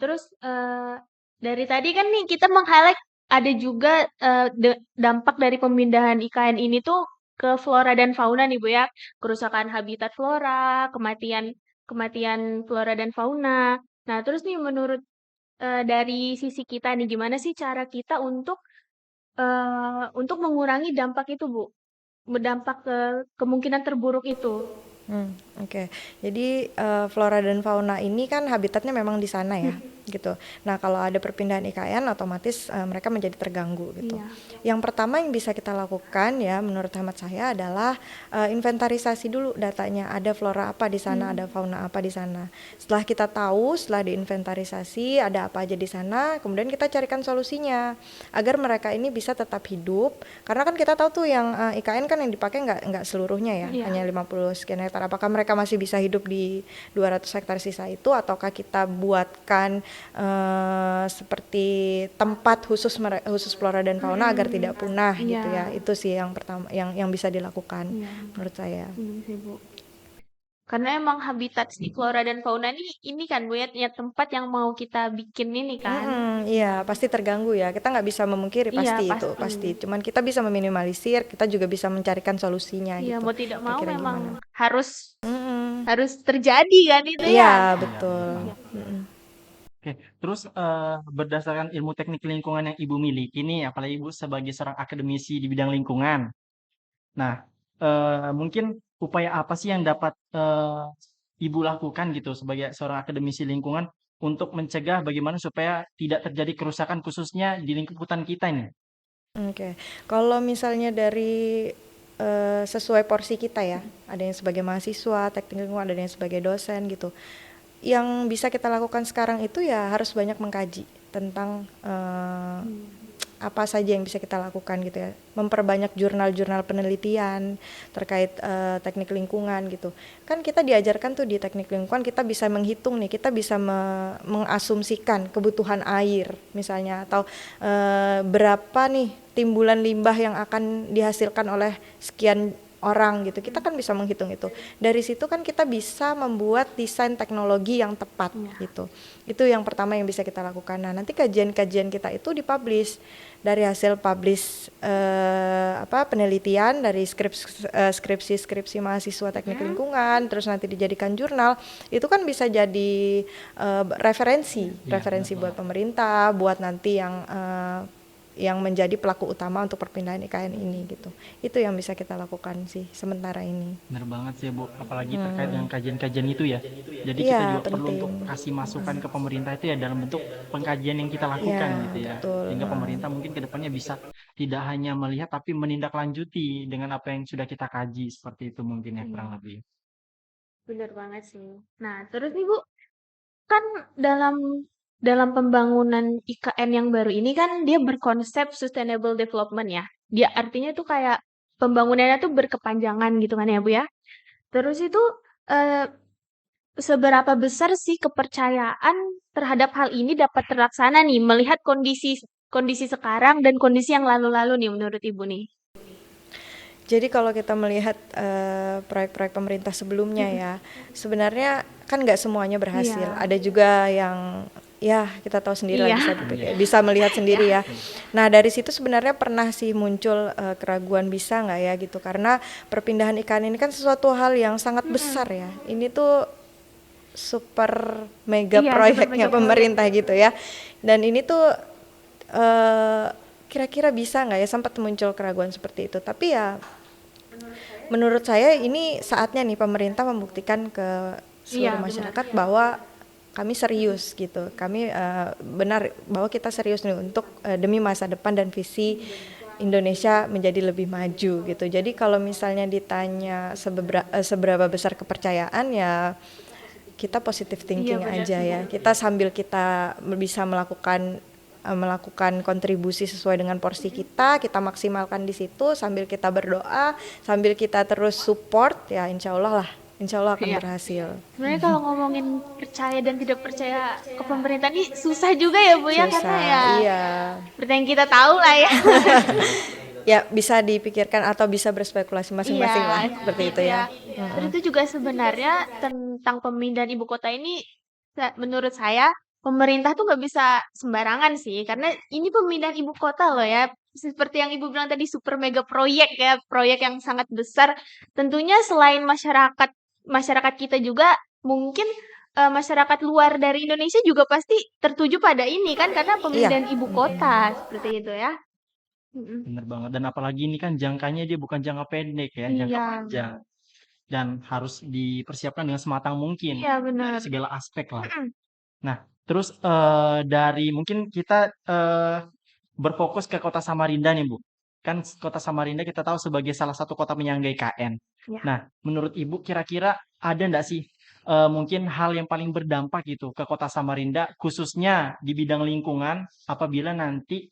terus dari tadi kan nih kita meng-highlight ada juga dampak dari pemindahan IKN ini tuh ke flora dan fauna nih Bu ya, kerusakan habitat flora, kematian kematian flora dan fauna. Nah, terus nih menurut dari sisi kita nih, gimana sih cara kita untuk mengurangi dampak itu, Bu? Berdampak ke kemungkinan terburuk itu. Oke. Jadi flora dan fauna ini kan habitatnya memang di sana ya, gitu. Nah, kalau ada perpindahan IKN otomatis mereka menjadi terganggu gitu. Iya. Yang pertama yang bisa kita lakukan ya menurut hemat saya adalah inventarisasi dulu datanya. Ada flora apa di sana, ada fauna apa di sana. Setelah kita tahu, setelah diinventarisasi ada apa aja di sana, kemudian kita carikan solusinya agar mereka ini bisa tetap hidup. Karena kan kita tahu tuh yang IKN kan yang dipakai nggak seluruhnya ya, Iya. hanya 50 sekian hektar. Apakah mereka masih bisa hidup di 200 hektar sisa itu, ataukah kita buatkan seperti tempat khusus flora dan fauna agar tidak punah gitu ya. Iya. Itu sih yang pertama yang bisa dilakukan Iya. menurut saya. Bener sih, Bu. Karena emang habitat si flora dan fauna ini kan Bu ya tempat yang mau kita bikin ini kan. Iya pasti terganggu ya, kita nggak bisa memungkiri Iya, pasti itu pasti. pasti, cuman kita bisa meminimalisir, kita juga bisa mencarikan solusinya Iya, gitu, mau tidak mau kira-kira memang gimana. harus Mm-mm. harus terjadi kan itu Iya ya. Iya, betul. betul. Mm-mm. Oke, terus berdasarkan ilmu teknik lingkungan yang Ibu miliki nih, apalagi Ibu sebagai seorang akademisi di bidang lingkungan. Nah, mungkin upaya apa sih yang dapat Ibu lakukan gitu sebagai seorang akademisi lingkungan untuk mencegah bagaimana supaya tidak terjadi kerusakan khususnya di lingkup hutan kita ini? Oke, kalau misalnya dari sesuai porsi kita ya, ada yang sebagai mahasiswa teknik lingkungan, ada yang sebagai dosen gitu. Yang bisa kita lakukan sekarang itu ya harus banyak mengkaji tentang apa saja yang bisa kita lakukan gitu ya, memperbanyak jurnal-jurnal penelitian terkait teknik lingkungan gitu. Kan kita diajarkan tuh di teknik lingkungan kita bisa menghitung nih, kita bisa mengasumsikan kebutuhan air misalnya, atau berapa nih timbulan limbah yang akan dihasilkan oleh sekian orang gitu. Kita kan bisa menghitung itu. Dari situ kan kita bisa membuat desain teknologi yang tepat gitu. Itu yang pertama yang bisa kita lakukan. Nah, nanti kajian-kajian kita itu dipublish dari hasil publish penelitian dari skripsi mahasiswa teknik lingkungan, terus nanti dijadikan jurnal. Itu kan bisa jadi referensi buat pemerintah, buat nanti yang menjadi pelaku utama untuk perpindahan IKN ini gitu. Itu yang bisa kita lakukan sih sementara ini. Benar banget sih Bu, apalagi terkait dengan kajian-kajian itu ya. Jadi kita Iya, juga perlu penting. untuk kasih masukan ke pemerintah itu ya dalam bentuk pengkajian yang kita lakukan Iya, gitu ya. betul. Sehingga pemerintah mungkin ke depannya bisa tidak hanya melihat tapi menindaklanjuti dengan apa yang sudah kita kaji seperti itu mungkin ya kurang lebih. Bener banget sih. Nah, terus nih Bu, kan dalam pembangunan IKN yang baru ini kan dia berkonsep sustainable development ya. Dia artinya tuh kayak pembangunannya tuh berkepanjangan gitu kan ya Bu ya. Terus itu eh, seberapa besar sih kepercayaan terhadap hal ini dapat terlaksana nih melihat kondisi kondisi sekarang dan kondisi yang lalu-lalu nih menurut Ibu nih. Jadi kalau kita melihat proyek-proyek pemerintah sebelumnya ya, sebenarnya kan nggak semuanya berhasil. Iya. Ada juga yang ya kita tahu sendiri lah, Iya. bisa melihat sendiri ya. Nah dari situ sebenarnya pernah sih muncul keraguan bisa nggak ya gitu, karena perpindahan ikan ini kan sesuatu hal yang sangat besar ya. Ini tuh super mega Iya, super proyeknya mega pemerintah gitu ya. Dan ini tuh kira-kira bisa nggak ya, sempat muncul keraguan seperti itu. Tapi ya menurut saya ini saatnya nih pemerintah membuktikan ke seluruh Iya, masyarakat bahwa kami serius gitu. Kami benar bahwa kita serius nih untuk demi masa depan dan visi Indonesia menjadi lebih maju gitu. Jadi kalau misalnya ditanya seberapa besar kepercayaan, ya kita positive thinking aja ya. Kita sambil kita bisa melakukan kontribusi sesuai dengan porsi kita maksimalkan di situ, sambil kita berdoa, sambil kita terus support, ya insya Allah akan berhasil. Sebenarnya kalau ngomongin percaya dan tidak percaya ke pemerintah ini susah juga ya Bu ya, karena ya Iya. seperti yang kita tahu lah ya. Ya bisa dipikirkan atau bisa berspekulasi masing-masing lah, seperti itu ya. Terus itu juga sebenarnya tentang pemindahan ibu kota ini menurut saya pemerintah tuh nggak bisa sembarangan sih, karena ini pemindahan ibu kota loh ya. Seperti yang Ibu bilang tadi super mega proyek ya, proyek yang sangat besar. Tentunya selain masyarakat masyarakat kita juga mungkin masyarakat luar dari Indonesia juga pasti tertuju pada ini kan karena Iya. pemindahan ibu kota seperti itu ya. Mm-mm. Bener banget. Dan apalagi ini kan jangkanya dia bukan jangka pendek ya, jangka Iya, panjang. Dan harus dipersiapkan dengan sematang mungkin iya dari benar. segala aspek lah. Mm-mm. Nah, terus dari mungkin kita berfokus ke kota Samarinda nih, Bu. Kan kota Samarinda kita tahu sebagai salah satu kota penyangga IKN. Ya. Nah, menurut Ibu kira-kira ada nggak sih mungkin hal yang paling berdampak gitu ke kota Samarinda, khususnya di bidang lingkungan apabila nanti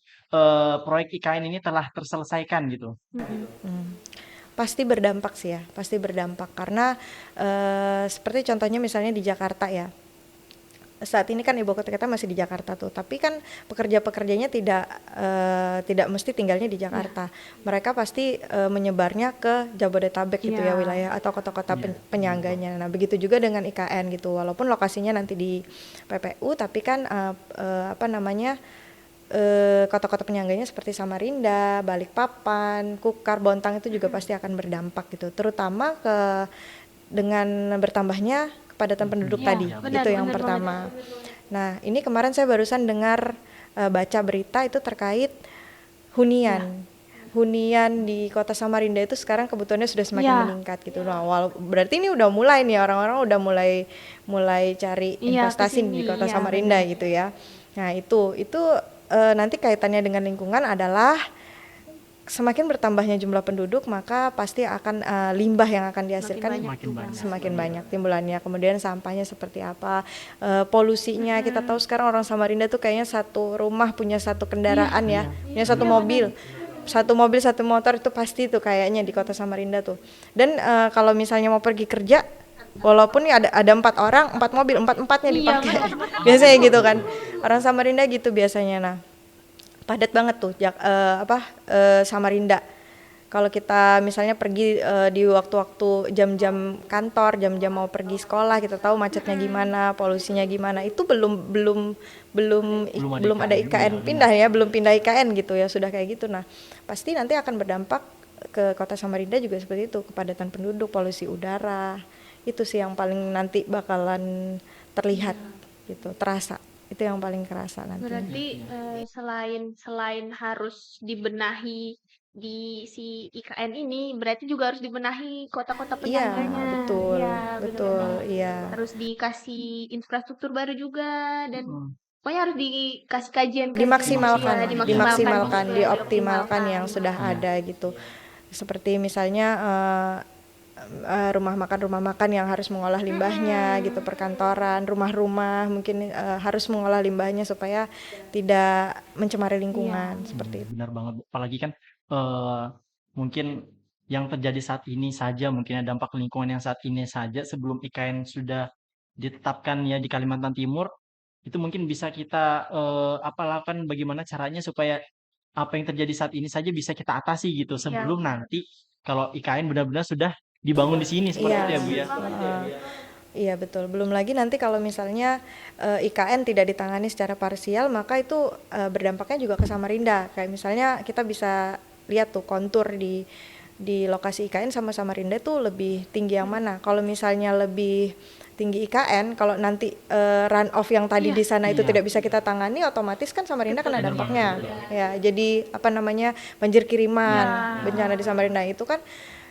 proyek IKN ini telah terselesaikan gitu? Mm-mm. Pasti berdampak sih ya, pasti berdampak karena seperti contohnya misalnya di Jakarta ya. Saat ini kan ibu kota kita masih di Jakarta tuh, tapi kan pekerja-pekerjanya tidak mesti tinggalnya di Jakarta. Mereka pasti menyebarnya ke Jabodetabek gitu ya, Iya. wilayah atau kota-kota Iya, penyangganya. Nah, begitu juga dengan IKN gitu. Walaupun lokasinya nanti di PPU, tapi kan apa namanya kota-kota penyangganya seperti Samarinda, Balikpapan, Kukar, Bontang itu juga pasti akan berdampak gitu. Terutama dengan bertambahnya kepadatan penduduk Iya, tadi. benar, Itu yang benar banget. pertama. Nah, ini kemarin saya barusan dengar baca berita itu terkait hunian. Hunian di kota Samarinda itu sekarang kebutuhannya sudah semakin Iya. meningkat gitu. Nah, berarti ini udah mulai nih orang-orang udah mulai cari Iya, investasi kesini. di kota Iya, Samarinda benar. gitu ya. Nah, itu nanti kaitannya dengan lingkungan adalah semakin bertambahnya jumlah penduduk maka pasti akan limbah yang akan dihasilkan Banyak semakin juga. banyak. semakin banyak timbulannya. Kemudian sampahnya seperti apa, polusinya. Kita tahu sekarang orang Samarinda tuh kayaknya satu rumah punya satu kendaraan ya, punya satu mobil. Satu mobil, satu motor itu pasti tuh kayaknya di kota Samarinda tuh. Dan kalau misalnya mau pergi kerja, walaupun nih ada 4 orang, 4 mobil, empatnya Iya, dipakai. benar. Biasanya gitu kan. Orang Samarinda gitu biasanya. Nah, padat banget tuh Samarinda. Kalau kita misalnya pergi di waktu-waktu jam-jam kantor, jam-jam mau pergi sekolah, kita tahu macetnya gimana, polusinya gimana. Itu belum ada IKN pindah ya, belum pindah IKN gitu ya, sudah kayak gitu. Nah, pasti nanti akan berdampak ke kota Samarinda juga seperti itu, kepadatan penduduk, polusi udara. Itu sih yang paling nanti bakalan terlihat gitu, terasa. Itu yang paling kerasa nanti. Berarti selain harus dibenahi di si IKN ini, berarti juga harus dibenahi kota-kota Iya, penyangganya. betul, Iya, betul, benar-benar. iya. Harus dikasih infrastruktur baru juga dan Mm. pokoknya harus dikasih kajian-kajian Dimaksimalkan, ya, dimaksimalkan, juga, dioptimalkan yang dioptimalkan. sudah ada gitu. Seperti misalnya rumah makan yang harus mengolah limbahnya gitu, perkantoran, rumah-rumah mungkin harus mengolah limbahnya supaya tidak mencemari lingkungan seperti itu. Benar banget. Apalagi kan mungkin yang terjadi saat ini saja, mungkin ada dampak lingkungan yang saat ini saja sebelum IKN sudah ditetapkan ya di Kalimantan Timur, itu mungkin bisa kita lakukan bagaimana caranya supaya apa yang terjadi saat ini saja bisa kita atasi gitu sebelum nanti kalau IKN benar-benar sudah dibangun di sini seperti Iya, itu ya Bu ya. iya betul. Belum lagi nanti kalau misalnya IKN tidak ditangani secara parsial, maka itu berdampaknya juga ke Samarinda. Kayak misalnya kita bisa lihat tuh kontur di lokasi IKN sama Samarinda tuh lebih tinggi yang mana. Kalau misalnya lebih tinggi IKN, kalau nanti run off yang tadi di sana itu tidak bisa kita tangani, otomatis kan Samarinda kena dampaknya. Ya, jadi banjir kiriman, bencana di Samarinda itu kan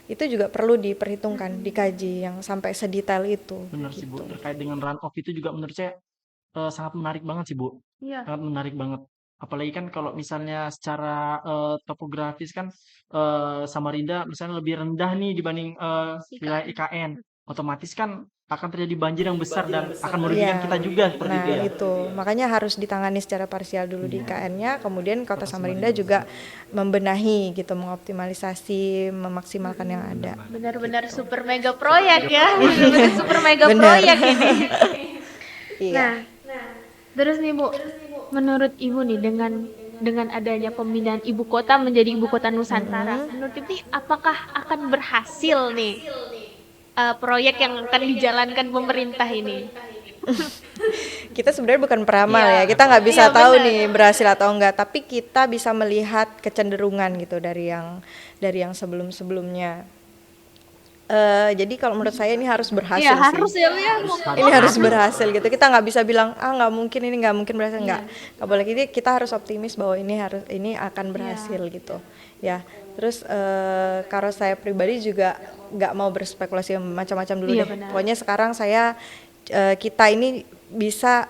itu juga perlu diperhitungkan, dikaji yang sampai sedetail itu. Benar sih Bu, terkait dengan run off itu juga menurut saya sangat menarik banget sih Bu. Iya. Sangat menarik banget. Apalagi kan kalau misalnya secara topografis kan Samarinda misalnya lebih rendah nih dibanding wilayah IKN. Otomatis kan akan terjadi banjir yang besar dan akan merugikan Iya. kita juga seperti Nah, itu ya. itu. Makanya harus ditangani secara parsial dulu di IKN-nya, kemudian Kota Samarinda juga membenahi gitu, mengoptimalisasi, memaksimalkan yang ada. Benar-benar super mega proyek ya. Benar-benar super mega proyek ini. Iya. Nah, terus nih Bu, menurut Ibu nih dengan adanya pemindahan ibu kota menjadi ibu kota Nusantara, menurut Ibu nih, apakah akan berhasil nih proyek yang akan dijalankan pemerintah ini? Kita sebenarnya bukan peramal Iya. ya, kita nggak bisa Iya, tahu benar. nih berhasil atau enggak, tapi kita bisa melihat kecenderungan gitu dari yang sebelum-sebelumnya. Jadi kalau menurut saya ini harus Iya, berhasil harus sih. ya, Bu, ya. Ini harus Harus. berhasil gitu. Kita nggak bisa bilang nggak mungkin, ini nggak mungkin berhasil, Iya. nggak boleh gitu. Kita harus optimis bahwa ini akan Iya. berhasil gitu ya. Terus kalau saya pribadi juga nggak mau berspekulasi macam-macam dulu Iya, deh. benar. Pokoknya sekarang kita ini bisa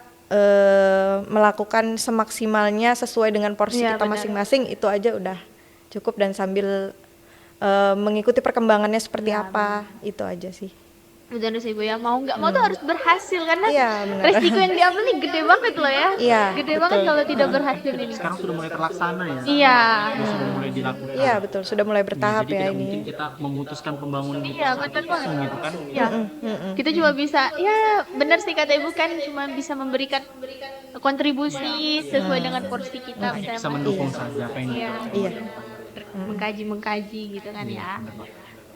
melakukan semaksimalnya sesuai dengan porsi Iya, kita benar. masing-masing, itu aja udah cukup, dan sambil mengikuti perkembangannya seperti Iya, apa, itu aja sih. Benar sih, Bu, ya. Mau nggak mau tuh harus berhasil karena Iya, benar. resiko yang diambil nih gede banget loh ya. Iya, Gede banget betul. kalau tidak berhasil ini. Sekarang sudah mulai terlaksana ya. Iya. Sudah mulai dilakukan. Iya, betul. Sudah mulai Ya, bertahap jadi ya tidak ini. mungkin kita memutuskan pembangunan itu Iya, benar banget. langsung gitu kan. Ya, kita cuma bisa, ya benar sih kata Ibu, kan cuma bisa memberikan kontribusi sesuai dengan porsi kita. Hanya bisa Misalnya mendukung saja apa yang Iya, Iya. mengkaji gitu kan ya.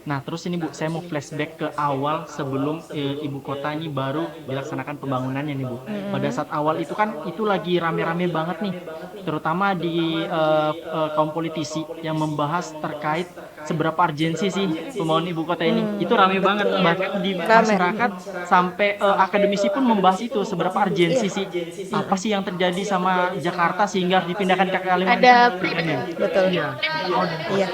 Nah, terus ini Bu, saya mau flashback ke awal sebelum ibu kota ini baru dilaksanakan pembangunannya nih Bu. Pada saat awal itu kan itu lagi rame-rame banget nih, terutama di kaum politisi yang membahas terkait seberapa urgensi sih pembangunan ibu kota ini. Itu rame banget, bahkan di masyarakat sampai akademisi pun membahas itu seberapa urgensi sih. Apa sih yang terjadi sama Jakarta sehingga harus dipindahkan ke Kalimantan? Ada Betul. Iya. Iya.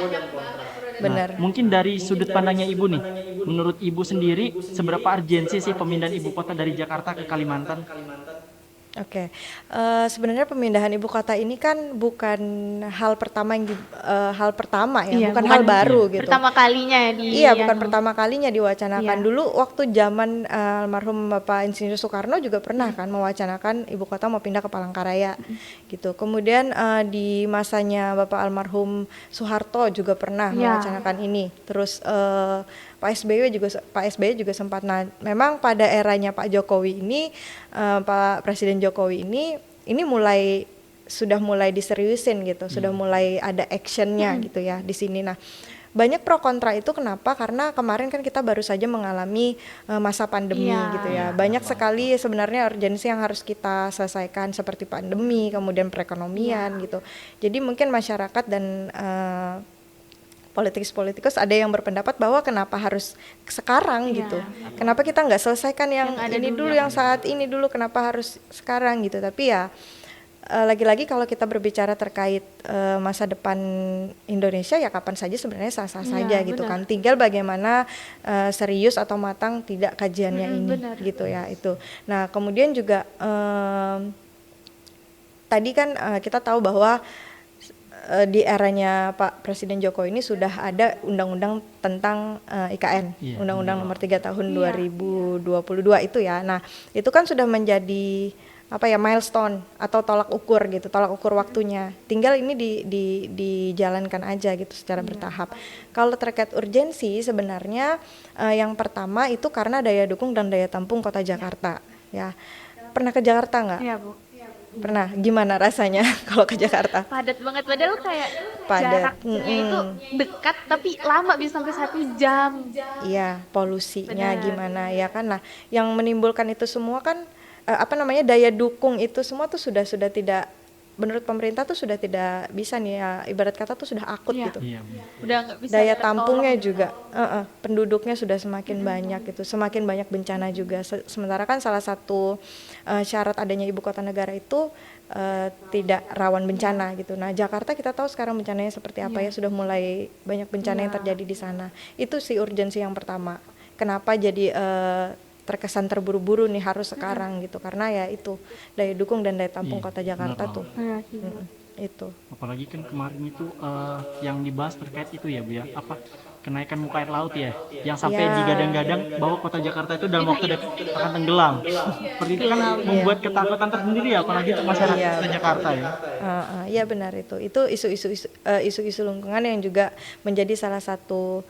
Benar. Nah, mungkin dari sudut pandangnya Ibu nih, menurut Ibu sendiri, seberapa urgensi sih pemindahan ibu kota dari Jakarta ke Kalimantan? Oke, sebenarnya pemindahan ibu kota ini kan bukan hal pertama hal pertama ya, Iya, bukan hal baru gitu. pertama kalinya ya Iya, bukan pertama kalinya diwacanakan. Iya. Dulu waktu zaman almarhum Bapak Insinyur Soekarno juga pernah kan mewacanakan ibu kota mau pindah ke Palangkaraya gitu. Kemudian di masanya Bapak almarhum Soeharto juga pernah Iya. mewacanakan ini. Terus Pak SBY juga sempat. Nah, memang pada eranya Pak Jokowi ini, Pak Presiden Jokowi ini sudah mulai diseriusin gitu, sudah mulai ada actionnya gitu ya di sini. Nah, banyak pro kontra itu kenapa? Karena kemarin kan kita baru saja mengalami masa pandemi Iya. gitu ya. Banyak sekali sebenarnya urgensi yang harus kita selesaikan seperti pandemi, kemudian perekonomian gitu. Jadi mungkin masyarakat dan politikus ada yang berpendapat bahwa kenapa harus sekarang Iya. gitu. Kenapa kita nggak selesaikan yang ada ini dulu, dulu, yang saat ini dulu, kenapa harus sekarang gitu. Tapi ya lagi-lagi kalau kita berbicara terkait masa depan Indonesia, ya kapan saja sebenarnya sah-sah Iya, saja gitu benar. kan. Tinggal bagaimana serius atau matang tidak kajiannya ini benar. gitu ya itu. Nah, kemudian juga tadi kan kita tahu bahwa di eranya Pak Presiden Jokowi ini sudah ada undang-undang tentang IKN, Iya. Undang-Undang Nomor 3 Tahun Iya. 2022 itu ya. Nah, itu kan sudah menjadi milestone atau tolak ukur waktunya. Tinggal ini dijalankan aja gitu secara bertahap. Kalau terkait urgensi sebenarnya yang pertama itu karena daya dukung dan daya tampung Kota Jakarta ya. Pernah ke Jakarta nggak? Iya, Bu. Pernah. Gimana rasanya kalau ke Jakarta? Padat banget, padahal kayak Padat. jaraknya itu dekat tapi lama, bisa sampai 1 jam. Iya, polusinya Benar. gimana ya kan. Nah, yang menimbulkan itu semua kan daya dukung itu semua tuh sudah tidak, menurut pemerintah tuh sudah tidak bisa nih ya, ibarat kata tuh sudah akut Iya. gitu. Iya, Bu. Udah nggak bisa Daya tertolong. tampungnya juga, penduduknya sudah semakin banyak gitu, semakin banyak bencana juga. Sementara kan salah satu syarat adanya ibu kota negara itu tidak rawan bencana gitu. Nah, Jakarta kita tahu sekarang bencananya seperti apa ya, sudah mulai banyak bencana yang terjadi di sana. Itu sih urgensi yang pertama. Kenapa jadi terkesan terburu-buru nih harus sekarang gitu, karena ya itu daya dukung dan daya tampung Iya, Kota Jakarta benar tuh. Iya sih. Itu. Apalagi kan kemarin itu yang dibahas terkait itu ya Bu ya, apa kenaikan muka air laut ya, yang sampai Ya. digadang-gadang bahwa Kota Jakarta itu dalam waktu dekat akan tenggelam. Seperti itu kan membuat ketakutan tersendiri ya, apalagi untuk masyarakat Iya. Kota Jakarta ya. Iya benar itu isu-isu lingkungan yang juga menjadi salah satu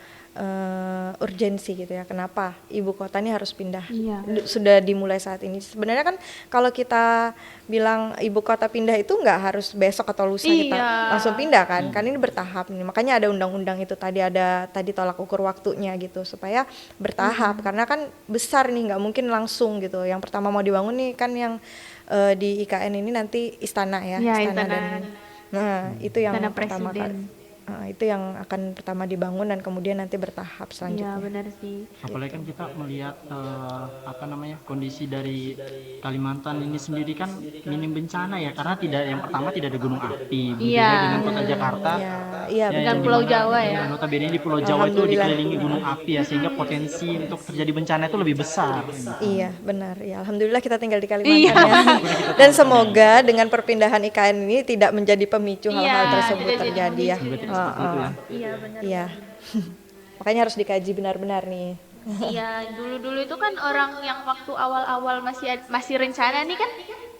urgensi gitu ya. Kenapa ibu kota ini harus pindah? Iya. Sudah dimulai saat ini. Sebenarnya kan kalau kita bilang ibu kota pindah itu nggak harus besok atau lusa kita Iya. langsung pindah kan? Kan ini bertahap nih. Makanya ada undang-undang itu tadi, ada tadi tolak ukur waktunya gitu supaya bertahap. Karena kan besar nih, nggak mungkin langsung gitu. Yang pertama mau dibangun nih kan yang di IKN ini nanti istana ya, Iya, istana istana. dan itu yang Istana pertama Presiden. itu yang akan pertama dibangun dan kemudian nanti bertahap Iya, selanjutnya. benar sih. Apalagi kan kita melihat kondisi dari Kalimantan ini sendiri kan minim bencana ya, karena yang pertama tidak ada gunung api, berbeda Iya. dengan kota Jakarta. Ya, iya Ya, Dengan yang Pulau dimana Jawa ya. notabene di Pulau Jawa itu Alhamdulillah. dikelilingi gunung api ya, sehingga potensi untuk terjadi bencana itu lebih besar. Iya, benar. Ya, alhamdulillah kita tinggal di Iya. Kalimantan ya. Dan semoga dengan perpindahan IKN ini tidak menjadi pemicu Iya, hal-hal tersebut tidak jadi terjadi ya. Semoga tidak seperti itu ya. Iya, benar. Iya. Makanya harus dikaji benar-benar nih. Iya, dulu-dulu itu kan orang yang waktu awal-awal masih rencana nih kan,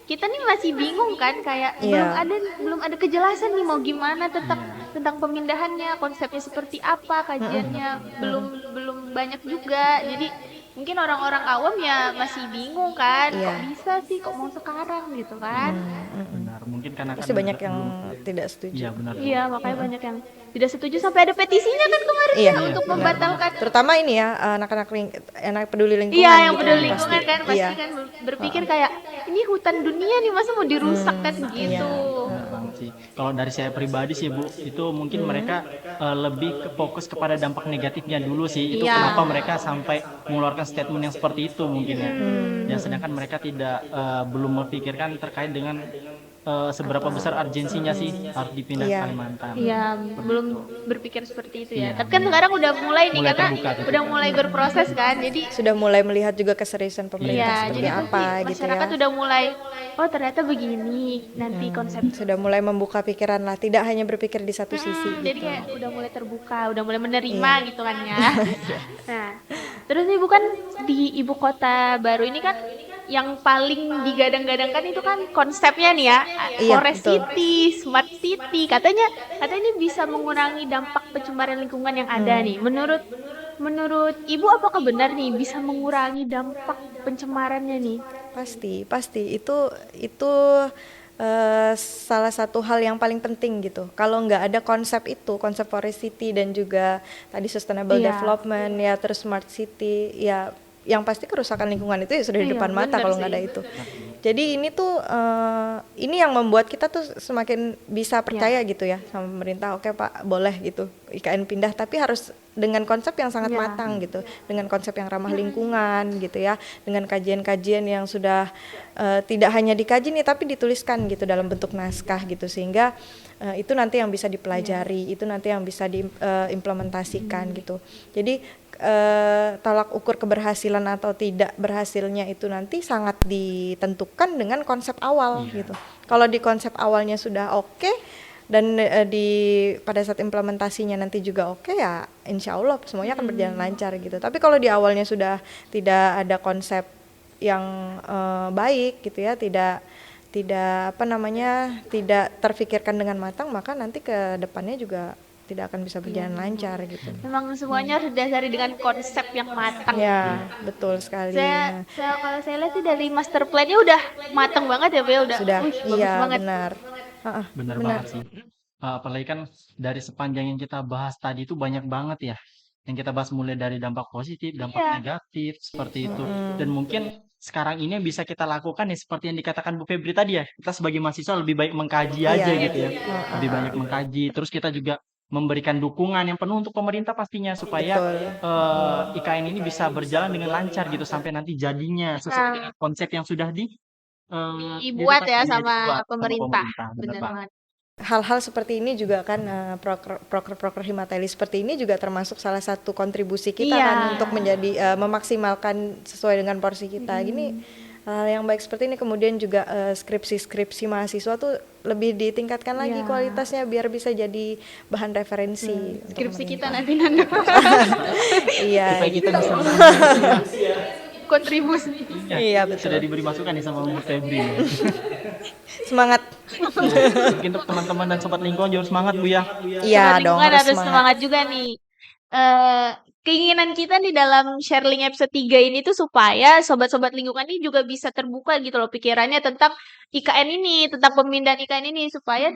kita nih masih bingung kan, kayak Iya. belum ada kejelasan nih mau gimana tentang pemindahannya, konsepnya seperti apa, kajiannya belum banyak juga. Jadi mungkin orang-orang awam ya masih bingung kan, Iya. kok bisa sih, kok mau sekarang gitu kan. Benar, mungkin karena Pasti kan banyak yang belum. tidak setuju. Iya benar. Iya, makanya banyak yang tidak setuju sampai ada petisinya kan kemarin Iya, ya untuk benar. membatalkan. Terutama ini ya anak-anak anak peduli lingkungan Iya, yang gitu peduli kan, lingkungan kan pasti Iya. kan berpikir kayak ini hutan dunia nih masa mau dirusak kan gitu. Benar banget sih. Kalau dari saya pribadi sih Bu, itu mungkin mereka lebih fokus kepada dampak negatifnya dulu sih. Itu Iya. kenapa mereka sampai mengeluarkan statement yang seperti itu mungkin ya. Ya sedangkan mereka belum memikirkan terkait dengan seberapa besar urgensinya sih harus dipindah Iya. ke Kalimantan. Iya, belum berpikir seperti itu ya. Iya, Tapi kan sekarang udah mulai nih Mulai karena terbuka, udah mulai berproses kan. Jadi Sudah mulai melihat juga keseriusan pemerintah iya, seperti jadi apa nanti gitu ya. masyarakat udah mulai oh ternyata begini nanti konsep. Sudah mulai membuka pikiran lah, tidak hanya berpikir di satu sisi Jadi gitu. kayak udah mulai terbuka, udah mulai menerima gitu kan ya. Nah, terus nih bukan di ibu kota baru ini kan yang paling digadang-gadangkan itu kan konsepnya nih ya, Iya, Forest betul. City, Smart City. Katanya ini bisa mengurangi dampak pencemaran lingkungan yang ada nih. Menurut Ibu apakah benar nih bisa mengurangi dampak pencemarannya nih? Pasti itu salah satu hal yang paling penting gitu. Kalau nggak ada konsep Forest City dan juga tadi sustainable Iya. development ya, terus smart city ya, yang pasti kerusakan lingkungan itu ya sudah di Iya, depan mata benar kalau nggak sih. ada itu. Jadi ini tuh ini yang membuat kita tuh semakin bisa percaya gitu ya sama pemerintah. Oke Pak, boleh gitu IKN pindah, tapi harus dengan konsep yang sangat Iya. matang gitu, dengan konsep yang ramah lingkungan gitu ya, dengan kajian-kajian yang sudah tidak hanya dikaji nih tapi dituliskan gitu dalam bentuk naskah gitu, sehingga itu nanti yang bisa dipelajari, itu nanti yang bisa diimplementasikan gitu. Jadi tolak ukur keberhasilan atau tidak berhasilnya itu nanti sangat ditentukan dengan konsep awal gitu. Kalau di konsep awalnya sudah oke dan pada saat implementasinya nanti juga oke ya, insya Allah semuanya akan berjalan lancar gitu. Tapi kalau di awalnya sudah tidak ada konsep yang baik gitu ya, tidak tidak terfikirkan dengan matang, maka nanti ke depannya juga tidak akan bisa berjalan lancar gitu. Memang semuanya harus didasari dengan konsep yang matang. Ya, betul sekali. Nah, Kalau saya lihat sih dari master plan-nya udah matang banget ya, Bel. Udah, sudah, bagus iya banget. benar. Benar banget sih. Apalagi kan dari sepanjang yang kita bahas tadi itu banyak banget ya. Yang kita bahas mulai dari dampak positif, dampak Iya. negatif, seperti itu. Dan mungkin sekarang ini yang bisa kita lakukan ya seperti yang dikatakan Bu Febri tadi ya. Kita sebagai mahasiswa lebih baik mengkaji aja Iya. gitu ya. Lebih banyak mengkaji. Terus kita juga memberikan dukungan yang penuh untuk pemerintah pastinya supaya IKN ini bisa berjalan dengan lancar gitu sampai nanti jadinya sesuai dengan konsep yang sudah Dibuat ya ditetapkan, sama dibuat pemerintah. Benar Bener banget. banget. Hal-hal seperti ini juga kan proker Himateli seperti ini juga termasuk salah satu kontribusi kita Iya. kan untuk menjadi memaksimalkan sesuai dengan porsi kita. Gini hal yang baik seperti ini, kemudian juga skripsi mahasiswa tuh lebih ditingkatkan lagi Iya. kualitasnya biar bisa jadi bahan referensi untuk Skripsi kita pemerintah. nanti Iya, Supaya kita gitu. bisa kontribusi. Iya, betul. Sudah diberi masukan nih sama Bu Febri. Semangat. Mungkin untuk teman-teman dan sobat lingkungan juga harus semangat Bu ya. Iya Sobat dong, lingkungan harus harus semangat. semangat juga nih. keinginan kita nih dalam sharing episode 3 ini tuh supaya sobat-sobat lingkungan ini juga bisa terbuka gitu loh pikirannya tentang IKN ini, tentang pemindahan IKN ini supaya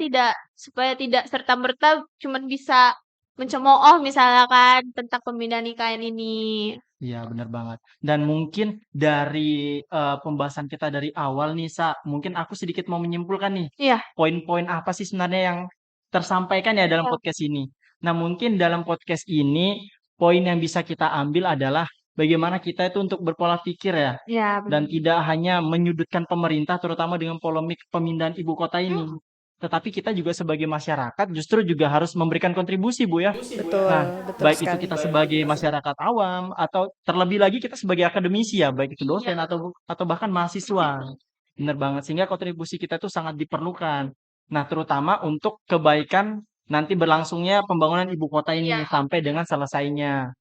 tidak serta-merta cuman bisa mencemooh misalkan tentang pemindahan IKN ini. Iya, benar banget. Dan mungkin dari pembahasan kita dari awal nih, mungkin aku sedikit mau menyimpulkan nih, Iya, poin-poin apa sih sebenarnya yang tersampaikan ya dalam iya, podcast ini. Nah, mungkin dalam podcast ini, poin yang bisa kita ambil adalah bagaimana kita itu untuk berpola pikir ya, iya dan benar. tidak hanya menyudutkan pemerintah, terutama dengan polemik pemindahan ibu kota ini. Tetapi kita juga sebagai masyarakat justru juga harus memberikan kontribusi, Bu ya. Betul, Nah, betul baik itu sekali. kita sebagai masyarakat awam atau terlebih lagi kita sebagai akademisi ya, baik itu dosen atau bahkan mahasiswa. Benar banget, sehingga kontribusi kita itu sangat diperlukan. Nah, terutama untuk kebaikan nanti berlangsungnya pembangunan ibu kota ini Iya. sampai dengan selesainya.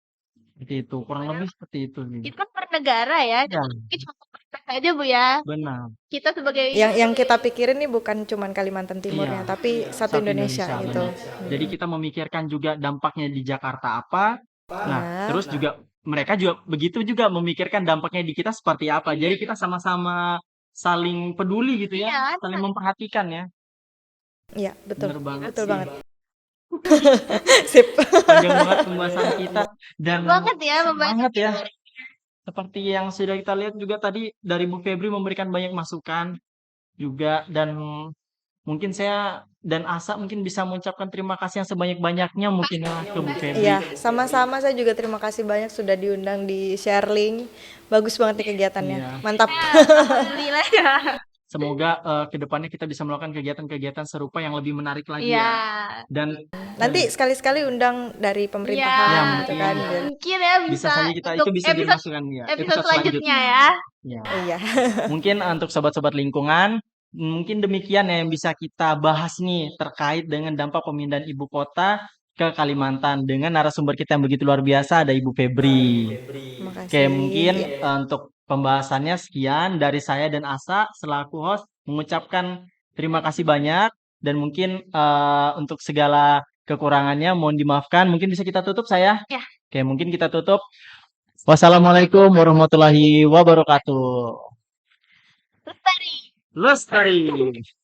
Seperti itu, kurang lebih seperti itu sih. Kita kan bernegara ya, Ya, jadi mungkin cuma pemerintah saja Bu ya. benar. Kita sebagai Yang kita pikirin nih bukan cuman Kalimantan Timurnya, Iya, tapi satu Indonesia gitu. benar. Jadi kita memikirkan juga dampaknya di Jakarta apa. Nah, Ya, terus juga mereka juga begitu juga memikirkan dampaknya di kita seperti apa. Jadi kita sama-sama saling peduli gitu ya, Iya, saling memperhatikan ya. iya betul, Bener banget betul sih. banget. Sip. Panjang banget pembahasan kita dan banget ya membahas semangat ya. Seperti yang sudah kita lihat juga tadi dari Bu Febri memberikan banyak masukan juga dan mungkin saya dan Asa mungkin bisa mengucapkan terima kasih yang sebanyak-banyaknya mungkin ya ke Bu Febri. Iya, sama-sama, saya juga terima kasih banyak sudah diundang di Sharing. Bagus banget nih kegiatannya. Iya. Mantap. alhamdulillah ya. Semoga ke depannya kita bisa melakukan kegiatan-kegiatan serupa yang lebih menarik lagi Iya. ya. Dan Nanti sekali-sekali undang dari Iya, pemerintahan gitu kan. mungkin ya bisa bisa saja kita untuk itu bisa episode dimasukkan ya. episode selanjutnya ya. Ya. Iya. Mungkin untuk sobat-sobat lingkungan, mungkin demikian ya yang bisa kita bahas nih terkait dengan dampak pemindahan ibu kota ke Kalimantan dengan narasumber kita yang begitu luar biasa ada Ibu Febri. Terima kasih. Oke, mungkin untuk pembahasannya sekian dari saya dan Asa selaku host mengucapkan terima kasih banyak dan mungkin untuk segala kekurangannya mohon dimaafkan. Mungkin bisa kita tutup saya? Ya. Oke, mungkin kita tutup. Wassalamualaikum warahmatullahi wabarakatuh. Lestari. Lestari.